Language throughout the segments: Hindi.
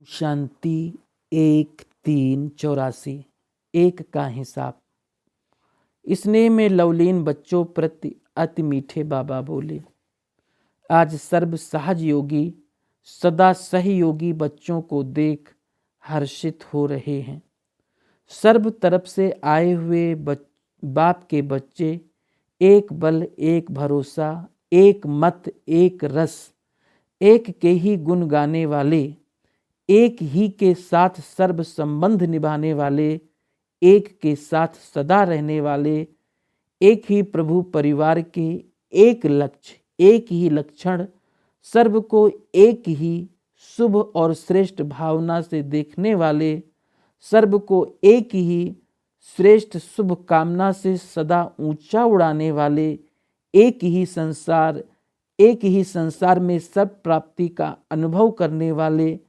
शांति 1-3-84 एक का हिसाब। स्नेह में लवलीन बच्चों प्रति अति मीठे बाबा बोले, आज सर्व सहज योगी सदा सहयोगी बच्चों को देख हर्षित हो रहे हैं। सर्व तरफ से आए हुए बाप के बच्चे, एक बल एक भरोसा, एक मत एक रस, एक के ही गुण गाने वाले, एक ही के साथ सर्व संबंध निभाने वाले, एक के साथ सदा रहने वाले, एक ही प्रभु परिवार के, एक लक्ष्य एक ही लक्षण, सर्व को एक ही शुभ और श्रेष्ठ भावना से देखने वाले, सर्व को एक ही श्रेष्ठ शुभ कामना से सदा ऊंचा उड़ाने वाले, एक ही संसार में सब प्राप्ति का अनुभव करने वाले,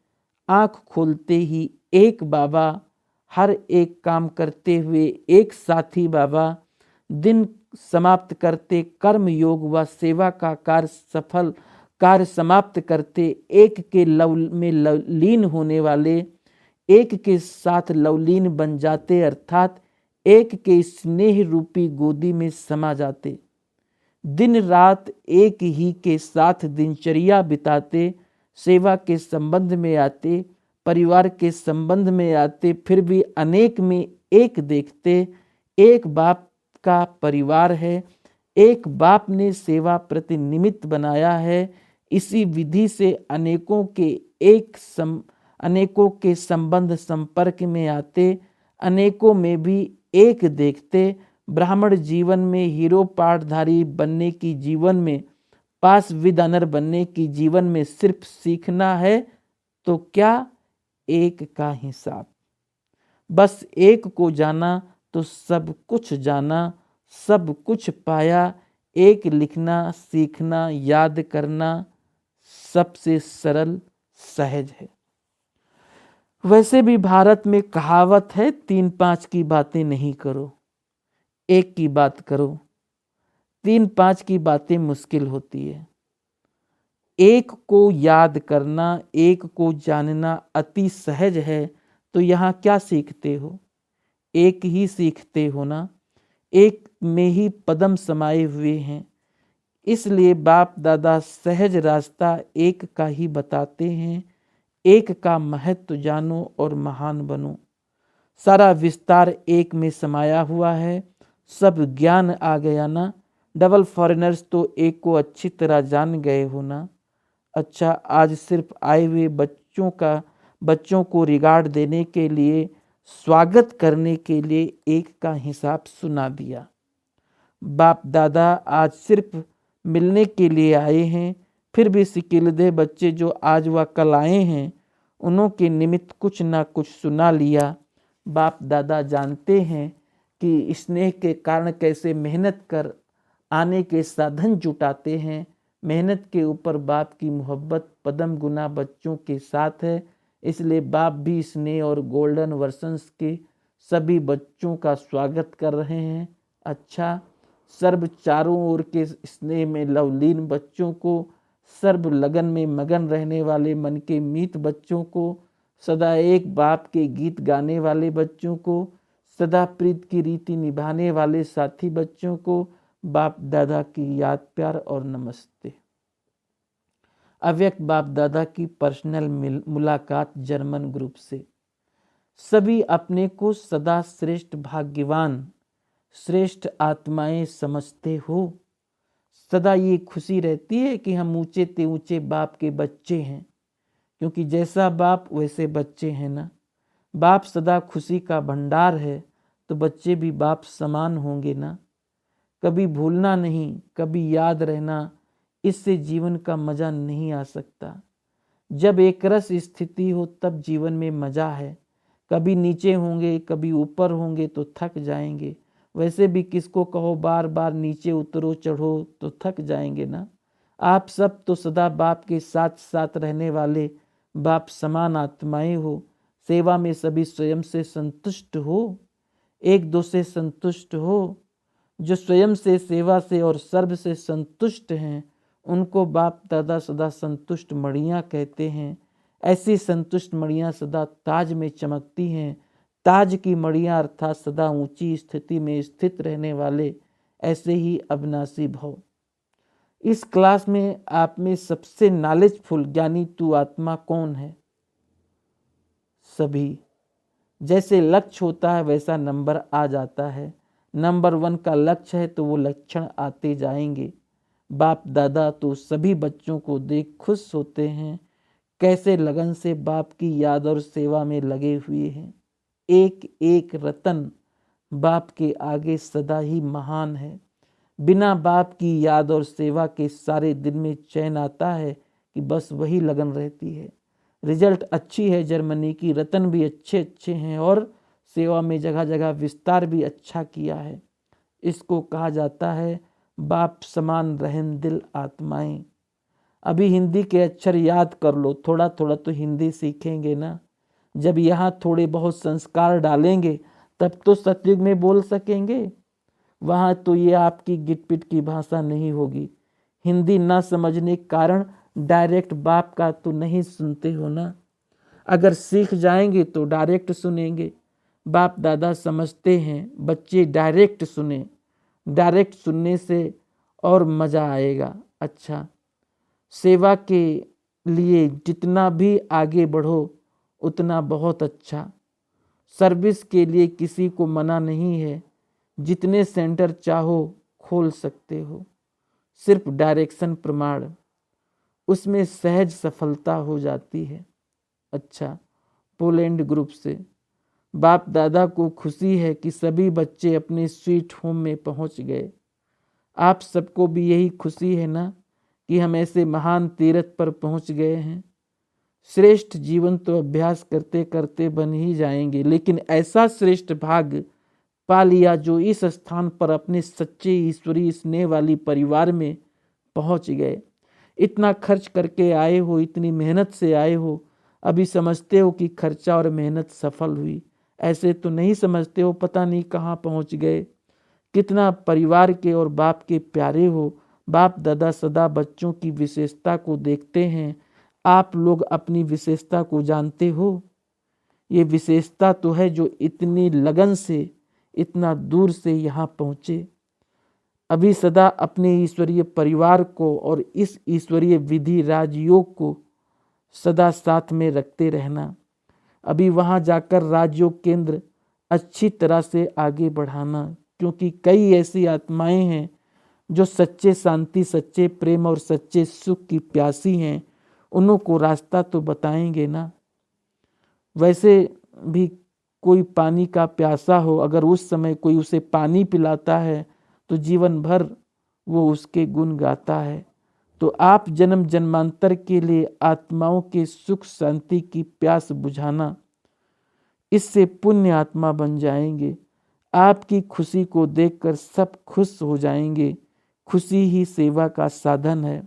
आँख खोलते ही एक बाबा, हर एक काम करते हुए एक साथी बाबा, दिन समाप्त करते कर्म योग व सेवा का कार्य समाप्त करते एक के लव में लीन होने वाले, एक के साथ लवलीन बन जाते अर्थात एक के स्नेह रूपी गोदी में समा जाते, दिन रात एक ही के साथ दिनचर्या बिताते, सेवा के संबंध में आते, परिवार के संबंध में आते, फिर भी अनेक में एक देखते। एक बाप का परिवार है, एक बाप ने सेवा प्रति निमित्त बनाया है। इसी विधि से अनेकों के संबंध संपर्क में आते, अनेकों में भी एक देखते। ब्राह्मण जीवन में हीरो पाठधारी बनने की जीवन में, पास विदानर बनने की जीवन में सिर्फ सीखना है तो क्या, एक का हिसाब। बस एक को जाना तो सब कुछ जाना, सब कुछ पाया। एक लिखना सीखना याद करना सबसे सरल सहज है। वैसे भी भारत में कहावत है, 3-5 की बातें नहीं करो, एक की बात करो। 3-5 की बातें मुश्किल होती है। एक को याद करना, एक को जानना अति सहज है। तो यहाँ क्या सीखते हो? एक ही सीखते हो ना। एक में ही पदम समाये हुए हैं। इसलिए बाप दादा सहज रास्ता एक का ही बताते हैं। एक का महत्व जानो और महान बनो। सारा विस्तार एक में समाया हुआ है। सब ज्ञान आ गया ना। डबल फॉरेनर्स तो एक को अच्छी तरह जान गए हो ना। अच्छा, आज सिर्फ आए हुए बच्चों को रिगार्ड देने के लिए, स्वागत करने के लिए एक का हिसाब सुना दिया। बाप दादा आज सिर्फ मिलने के लिए आए हैं, फिर भी सिकिलदे बच्चे जो आज व कल आए हैं, उन्हों के निमित्त कुछ ना कुछ सुना लिया। बाप दादा जानते हैं कि स्नेह के कारण कैसे मेहनत कर आने के साधन जुटाते हैं। मेहनत के ऊपर बाप की मोहब्बत पदम गुना बच्चों के साथ है। इसलिए बाप भी स्नेह और गोल्डन वर्षन्स के सभी बच्चों का स्वागत कर रहे हैं। अच्छा, सर्व चारों ओर के स्नेह में लवलीन बच्चों को, सर्व लगन में मगन रहने वाले मन के मीत बच्चों को, सदा एक बाप के गीत गाने वाले बच्चों को, सदा प्रीत की रीति निभाने वाले साथी बच्चों को बाप दादा की याद प्यार और नमस्ते। अव्यक्त बाप दादा की पर्सनल मुलाकात जर्मन ग्रुप से। सभी अपने को सदा श्रेष्ठ भाग्यवान, श्रेष्ठ आत्माएं समझते हो। सदा ये खुशी रहती है कि हम ऊंचे ते ऊंचे बाप के बच्चे हैं, क्योंकि जैसा बाप वैसे बच्चे हैं ना। बाप सदा खुशी का भंडार है, तो बच्चे भी बाप समान होंगे ना। कभी भूलना नहीं, कभी याद रहना, इससे जीवन का मजा नहीं आ सकता। जब एक रस स्थिति हो तब जीवन में मजा है। कभी नीचे होंगे कभी ऊपर होंगे तो थक जाएंगे। वैसे भी किसको कहो बार बार नीचे उतरो चढ़ो तो थक जाएंगे ना। आप सब तो सदा बाप के साथ साथ रहने वाले बाप समान आत्माएं हो। सेवा में सभी स्वयं से संतुष्ट हो, एक दो से संतुष्ट हो। जो स्वयं से, सेवा से और सर्व से संतुष्ट हैं, उनको बाप दादा सदा संतुष्ट मणियाँ कहते हैं। ऐसी संतुष्ट मणियाँ सदा ताज में चमकती हैं। ताज की मणियाँ अर्थात सदा ऊंची स्थिति में स्थित रहने वाले ऐसे ही अविनाशी भव। इस क्लास में आप में सबसे नॉलेजफुल ज्ञानी तू आत्मा कौन है? सभी। जैसे लक्ष्य होता है वैसा नंबर आ जाता है। नंबर 1 का लक्ष्य है तो वो लक्षण आते जाएंगे। बाप दादा तो सभी बच्चों को देख खुश होते हैं, कैसे लगन से बाप की याद और सेवा में लगे हुए हैं। एक एक रतन बाप के आगे सदा ही महान है। बिना बाप की याद और सेवा के सारे दिन में चैन आता है कि बस वही लगन रहती है। रिजल्ट अच्छी है जर्मनी की, रतन भी अच्छे अच्छे हैं और सेवा में जगह जगह विस्तार भी अच्छा किया है। इसको कहा जाता है बाप समान रहम दिल आत्माएं। अभी हिंदी के अक्षर याद कर लो, थोड़ा थोड़ा तो हिंदी सीखेंगे ना। जब यहाँ थोड़े बहुत संस्कार डालेंगे तब तो सतयुग में बोल सकेंगे। वहाँ तो ये आपकी गिटपिट की भाषा नहीं होगी। हिंदी ना समझने के कारण डायरेक्ट बाप का तो नहीं सुनते हो ना। अगर सीख जाएंगे तो डायरेक्ट सुनेंगे। बाप दादा समझते हैं, बच्चे डायरेक्ट सुने। डायरेक्ट सुनने से और मज़ा आएगा। अच्छा, सेवा के लिए जितना भी आगे बढ़ो उतना बहुत अच्छा। सर्विस के लिए किसी को मना नहीं है। जितने सेंटर चाहो खोल सकते हो, सिर्फ डायरेक्शन प्रमाण, उसमें सहज सफलता हो जाती है। अच्छा, पोलैंड ग्रुप से बाप दादा को खुशी है कि सभी बच्चे अपने स्वीट होम में पहुंच गए। आप सबको भी यही खुशी है ना कि हम ऐसे महान तीर्थ पर पहुंच गए हैं। श्रेष्ठ जीवन तो अभ्यास करते करते बन ही जाएंगे, लेकिन ऐसा श्रेष्ठ भाग्य पा लिया जो इस स्थान पर अपने सच्चे ईश्वरीय स्नेह वाली परिवार में पहुंच गए। इतना खर्च करके आए हो, इतनी मेहनत से आए हो, अभी समझते हो कि खर्चा और मेहनत सफल हुई। ऐसे तो नहीं समझते हो, पता नहीं कहाँ पहुंच गए। कितना परिवार के और बाप के प्यारे हो। बाप दादा सदा बच्चों की विशेषता को देखते हैं। आप लोग अपनी विशेषता को जानते हो? ये विशेषता तो है जो इतनी लगन से इतना दूर से यहाँ पहुँचे। अभी सदा अपने ईश्वरीय परिवार को और इस ईश्वरीय विधि राजयोग को सदा साथ में रखते रहना। अभी वहाँ जाकर राजयोग केंद्र अच्छी तरह से आगे बढ़ाना, क्योंकि कई ऐसी आत्माएं हैं जो सच्चे शांति, सच्चे प्रेम और सच्चे सुख की प्यासी हैं। उनको रास्ता तो बताएंगे ना। वैसे भी कोई पानी का प्यासा हो, अगर उस समय कोई उसे पानी पिलाता है तो जीवन भर वो उसके गुण गाता है। तो आप जन्म जन्मांतर के लिए आत्माओं के सुख शांति की प्यास बुझाना, इससे पुण्य आत्मा बन जाएंगे। आपकी खुशी को देखकर सब खुश हो जाएंगे। खुशी ही सेवा का साधन है।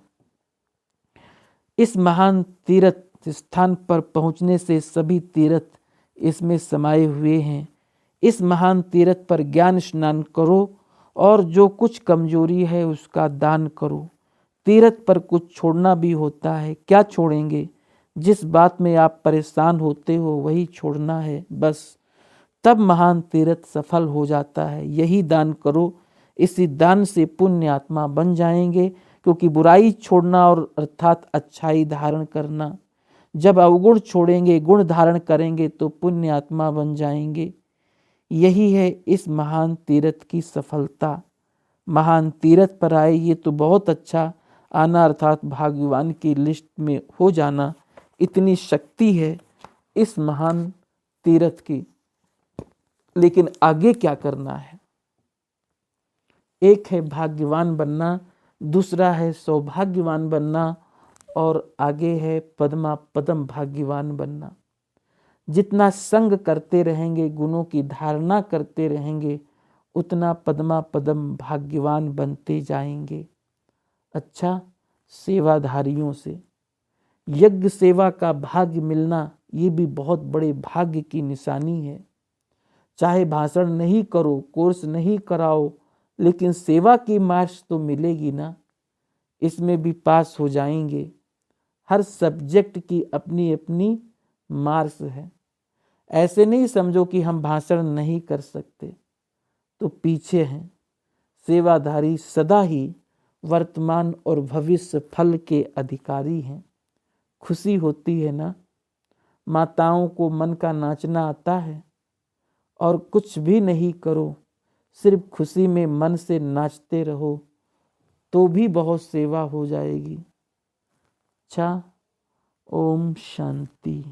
इस महान तीर्थ स्थान पर पहुंचने से सभी तीर्थ इसमें समाये हुए हैं। इस महान तीर्थ पर ज्ञान स्नान करो और जो कुछ कमजोरी है उसका दान करो। तीर्थ पर कुछ छोड़ना भी होता है। क्या छोड़ेंगे? जिस बात में आप परेशान होते हो वही छोड़ना है बस। तब महान तीर्थ सफल हो जाता है। यही दान करो। इसी दान से पुण्य आत्मा बन जाएंगे, क्योंकि बुराई छोड़ना और अर्थात अच्छाई धारण करना। जब अवगुण छोड़ेंगे, गुण धारण करेंगे तो पुण्य आत्मा बन जाएंगे। यही है इस महान तीर्थ की सफलता। महान तीर्थ पर आए ये तो बहुत अच्छा, आना अर्थात भाग्यवान की लिस्ट में हो जाना, इतनी शक्ति है इस महान तीर्थ की। लेकिन आगे क्या करना है? एक है भाग्यवान बनना, दूसरा है सौभाग्यवान बनना, और आगे है पद्मा पदम भाग्यवान बनना। जितना संग करते रहेंगे, गुणों की धारणा करते रहेंगे, उतना पद्मा पदम भाग्यवान बनते जाएंगे। अच्छा, सेवाधारियों से यज्ञ सेवा का भाग्य मिलना ये भी बहुत बड़े भाग्य की निशानी है। चाहे भाषण नहीं करो, कोर्स नहीं कराओ, लेकिन सेवा की मार्क्स तो मिलेगी ना। इसमें भी पास हो जाएंगे। हर सब्जेक्ट की अपनी अपनी मार्क्स है। ऐसे नहीं समझो कि हम भाषण नहीं कर सकते तो पीछे हैं। सेवाधारी सदा ही वर्तमान और भविष्य फल के अधिकारी हैं। खुशी होती है ना? माताओं को मन का नाचना आता है और कुछ भी नहीं करो, सिर्फ खुशी में मन से नाचते रहो तो भी बहुत सेवा हो जाएगी। अच्छा, ओम शांति।